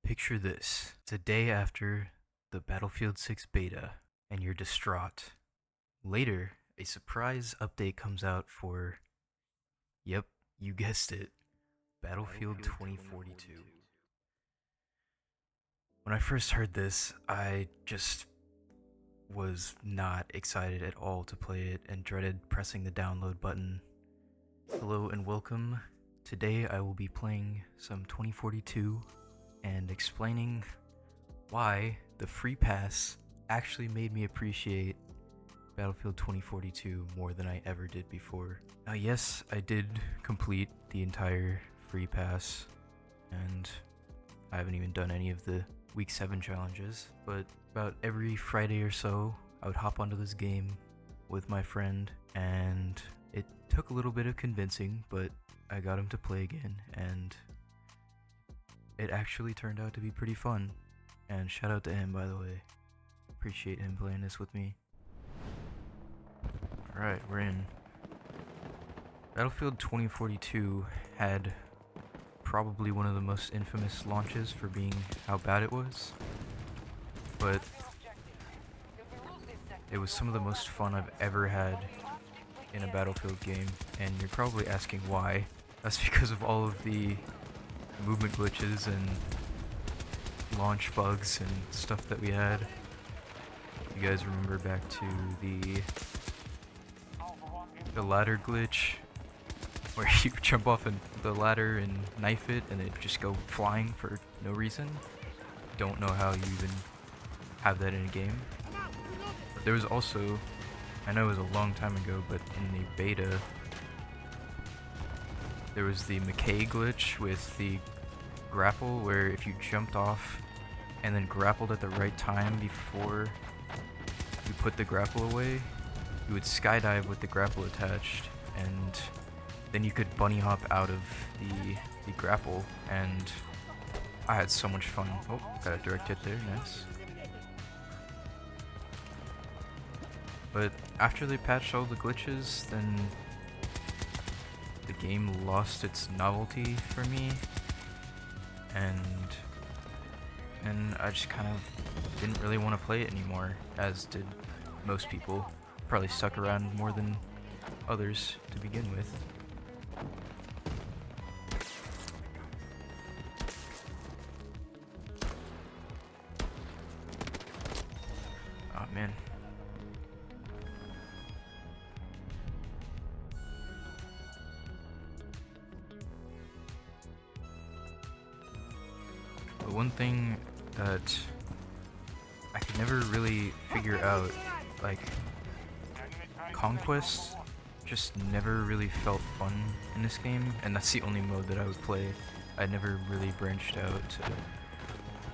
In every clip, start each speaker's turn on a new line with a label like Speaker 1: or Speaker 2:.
Speaker 1: Picture this. It's a day after the Battlefield 6 beta, and you're distraught. Later, a surprise update comes out for, yep, you guessed it, Battlefield 2042. When I first heard this, I just was not excited at all to play it and dreaded pressing the download button. Hello and welcome. Today I will be playing some 2042 and explaining why the free pass actually made me appreciate Battlefield 2042 more than I ever did before. Now yes, I did complete the entire free pass, and I haven't even done any of the week 7 challenges, but about every Friday or so, I would hop onto this game with my friend, and it took a little bit of convincing, but I got him to play again, and it actually turned out to be pretty fun. And shout out to him, by the way. Appreciate him playing this with me. Alright, we're in. Battlefield 2042 had probably one of the most infamous launches for being how bad it was, but it was some of the most fun I've ever had in a Battlefield game, and you're probably asking why. That's because of all of the movement glitches and launch bugs and stuff that we had. You guys remember back to the ladder glitch, where you jump off the ladder and knife it and it just go flying for no reason? Don't know how you even have that in a game. But there was also, I know it was a long time ago, but in the beta there was the McKay glitch with the grapple, where if you jumped off and then grappled at the right time before you put the grapple away, you would skydive with the grapple attached, and then you could bunny hop out of the grapple, and I had so much fun. Oh, got a direct hit there, nice. But after they patched all the glitches, then the game lost its novelty for me, and I just kind of didn't really want to play it anymore, as did most people. Probably stuck around more than others to begin with. Oh man. The one thing that I could never really figure out, like, Conquest just never really felt fun in this game, and that's the only mode that I would play. I never really branched out to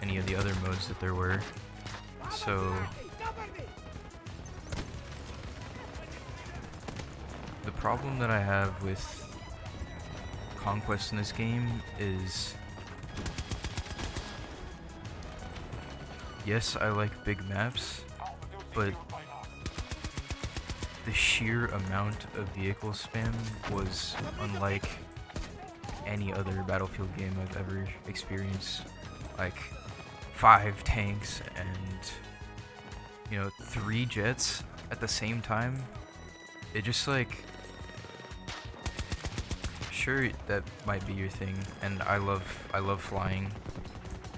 Speaker 1: any of the other modes that there were. So the problem that I have with Conquest in this game is, yes, I like big maps, but the sheer amount of vehicle spam was unlike any other Battlefield game I've ever experienced. Like 5 tanks and 3 jets at the same time. It just, like, sure, that might be your thing, and I love flying,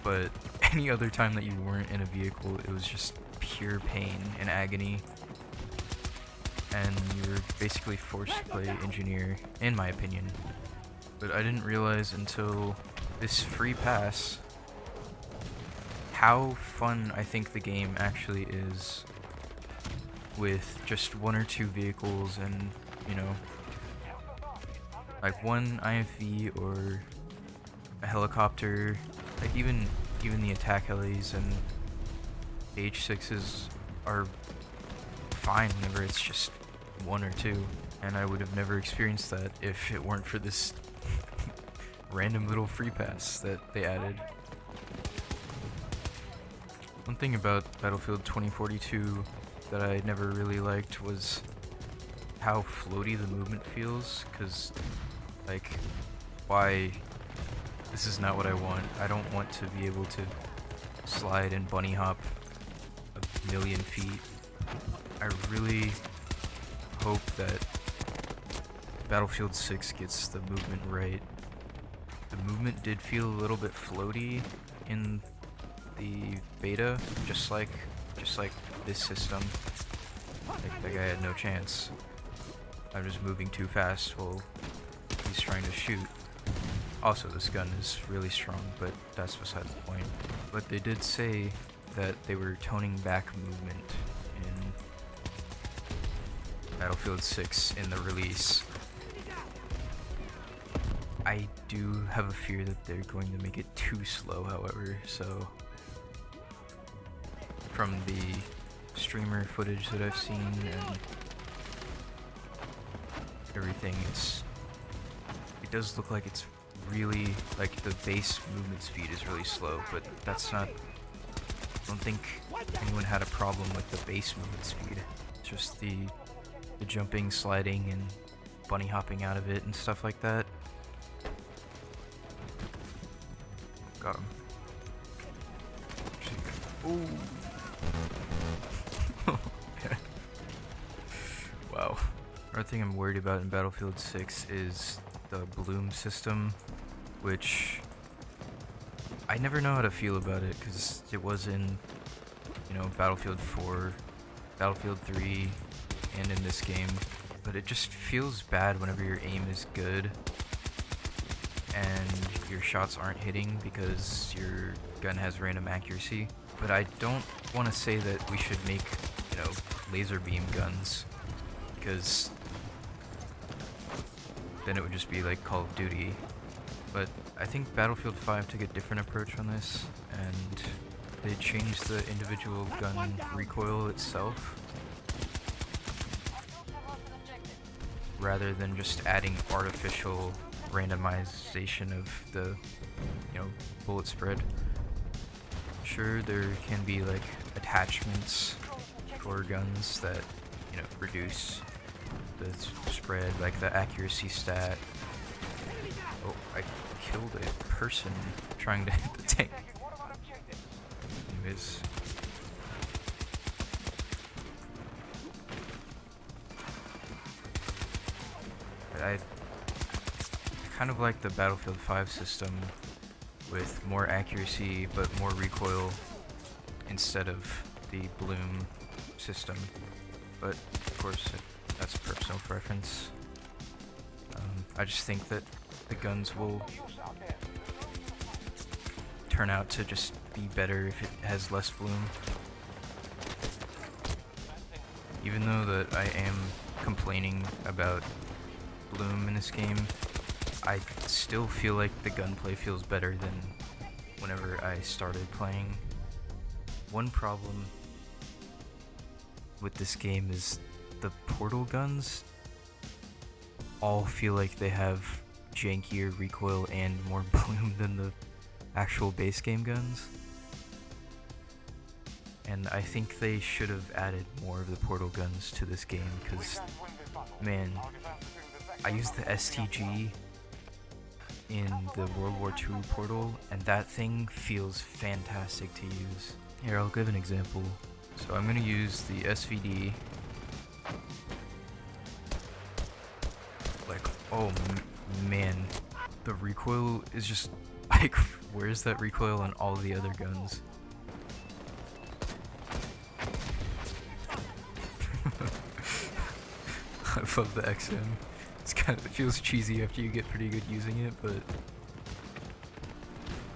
Speaker 1: but any other time that you weren't in a vehicle, it was just pure pain and agony, and you were basically forced to play engineer, in my opinion. But I didn't realize until this free pass how fun I think the game actually is with just 1 or 2 vehicles, and like one IFV or a helicopter, like even the attack helis and H6s are fine whenever it's just 1 or 2, and I would have never experienced that if it weren't for this random little free pass that they added. One thing about Battlefield 2042 that I never really liked was how floaty the movement feels, because, like, why This is not what I want. I don't want to be able to slide and bunny hop a million feet. I really hope that Battlefield 6 gets the movement right. The movement did feel a little bit floaty in the beta, just like this system. Like, that guy had no chance. I'm just moving too fast while he's trying to shoot. Also, this gun is really strong, but that's beside the point. But they did say that they were toning back movement in Battlefield 6 in the release. I do have a fear that they're going to make it too slow, however, so from the streamer footage that I've seen and everything, it does look like it's really, like, the base movement speed is really slow, but that's not, I don't think anyone had a problem with the base movement speed. It's just the jumping, sliding, and bunny hopping out of it and stuff like that. Got him. Ooh. Wow. Another thing I'm worried about in Battlefield 6 is the bloom system, which I never know how to feel about it because it was in, you know, Battlefield 4, Battlefield 3, and in this game, but it just feels bad whenever your aim is good and your shots aren't hitting because your gun has random accuracy. But I don't want to say that we should make, you know, laser beam guns, because then it would just be like Call of Duty. But I think Battlefield 5 took a different approach on this, and they changed the individual gun recoil itself, rather than just adding artificial randomization of the, you know, bullet spread. Sure, there can be like attachments for guns that, you know, reduce the spread, like the accuracy stat. Oh, I killed a person trying to hit the tank. Anyways. I kind of like the Battlefield 5 system with more accuracy but more recoil instead of the bloom system. But of course, that's personal preference. I just think that the guns will turn out to just be better if it has less bloom. Even though that I am complaining about bloom in this game, I still feel like the gunplay feels better than whenever I started playing. One problem with this game is the portal guns all feel like they have jankier recoil and more bloom than the actual base game guns. And I think they should have added more of the portal guns to this game, because, man, I used the STG in the World War II portal, and that thing feels fantastic to use. Here, I'll give an example. So I'm going to use the SVD. Like, oh man, the recoil is just like, where's that recoil on all the other guns? I love the XM. It feels cheesy after you get pretty good using it, but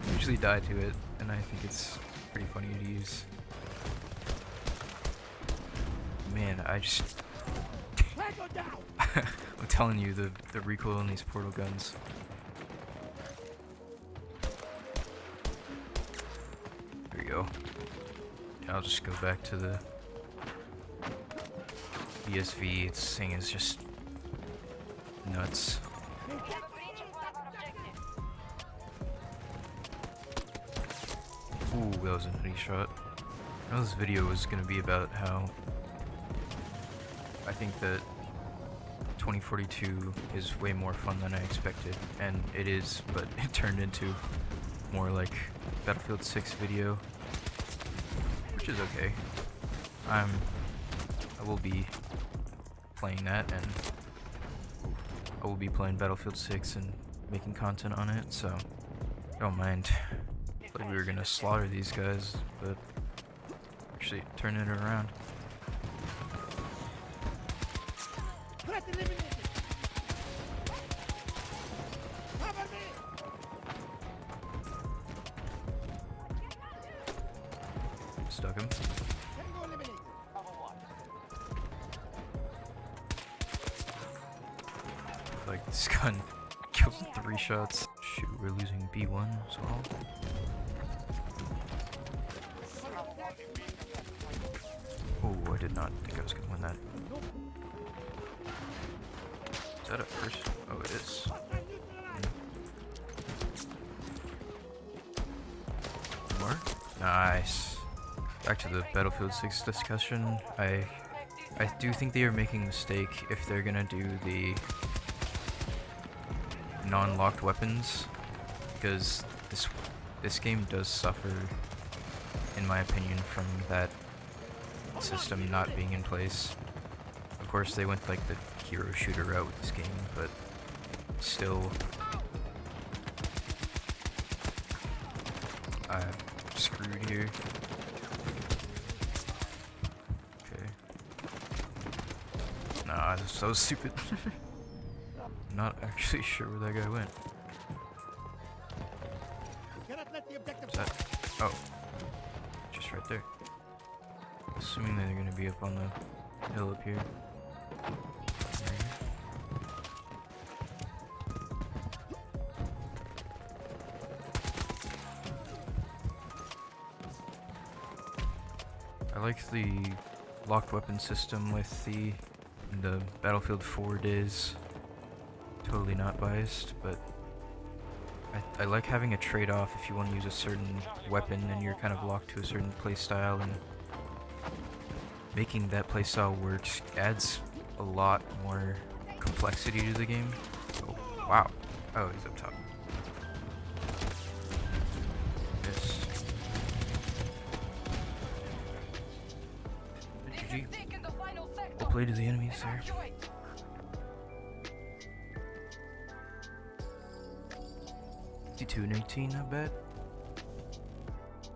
Speaker 1: I usually die to it, and I think it's pretty funny to use. Man, I just I'm telling you, the recoil on these portal guns. There you go. I'll just go back to the BSV. This thing is just nuts. Ooh, that was a nutty shot. I know this video was gonna be about how I think that 2042 is way more fun than I expected, and it is, but it turned into more like Battlefield 6 video, which is okay. I will be playing that, and I will be playing Battlefield 6 and making content on it, so I don't mind. Like we were gonna slaughter these guys, but actually turning it around. Stuck him. Like this gun kills 3 shots. Shoot, we're losing B1 as well. Oh, I did not think I was gonna win that. Is that a first? Oh, it is. More? Nice. Back to the Battlefield 6 discussion. I do think they are making a mistake if they're gonna do the non-locked weapons, because this game does suffer, in my opinion, from that system not being in place. Of course, they went like the hero shooter route with this game, but still, I'm screwed here. Okay. Nah, this is so stupid. I'm not actually sure where that guy went. Is that? Oh. Just right there. Assuming that they're gonna be up on the hill up here. I like the locked weapon system with the Battlefield 4 days. Totally not biased, but I like having a trade-off if you want to use a certain weapon and you're kind of locked to a certain playstyle, and making that playstyle work adds a lot more complexity to the game. Oh, wow. Oh, he's up top. Yes. GG. Well played to the enemies there. 52 and 18, not bad.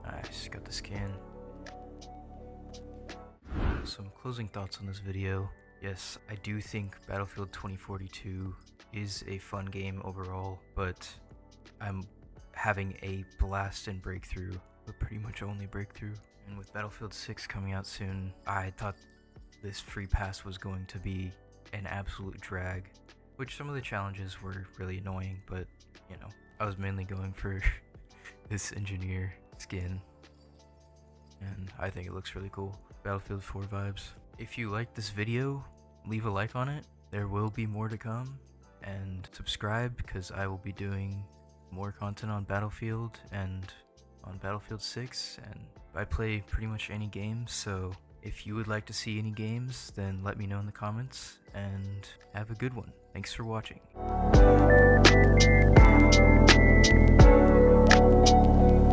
Speaker 1: Nice, got the scan. Some closing thoughts on this video. Yes, I do think Battlefield 2042 is a fun game overall, but I'm having a blast in Breakthrough, but pretty much only Breakthrough. And with Battlefield 6 coming out soon, I thought this free pass was going to be an absolute drag, which some of the challenges were really annoying, but you know, I was mainly going for this engineer skin, and I think it looks really cool. Battlefield 4 vibes. If you liked this video, leave a like on it. There will be more to come, and subscribe because I will be doing more content on Battlefield and on Battlefield 6, and I play pretty much any game, so if you would like to see any games, then let me know in the comments, and have a good one. Thanks for watching.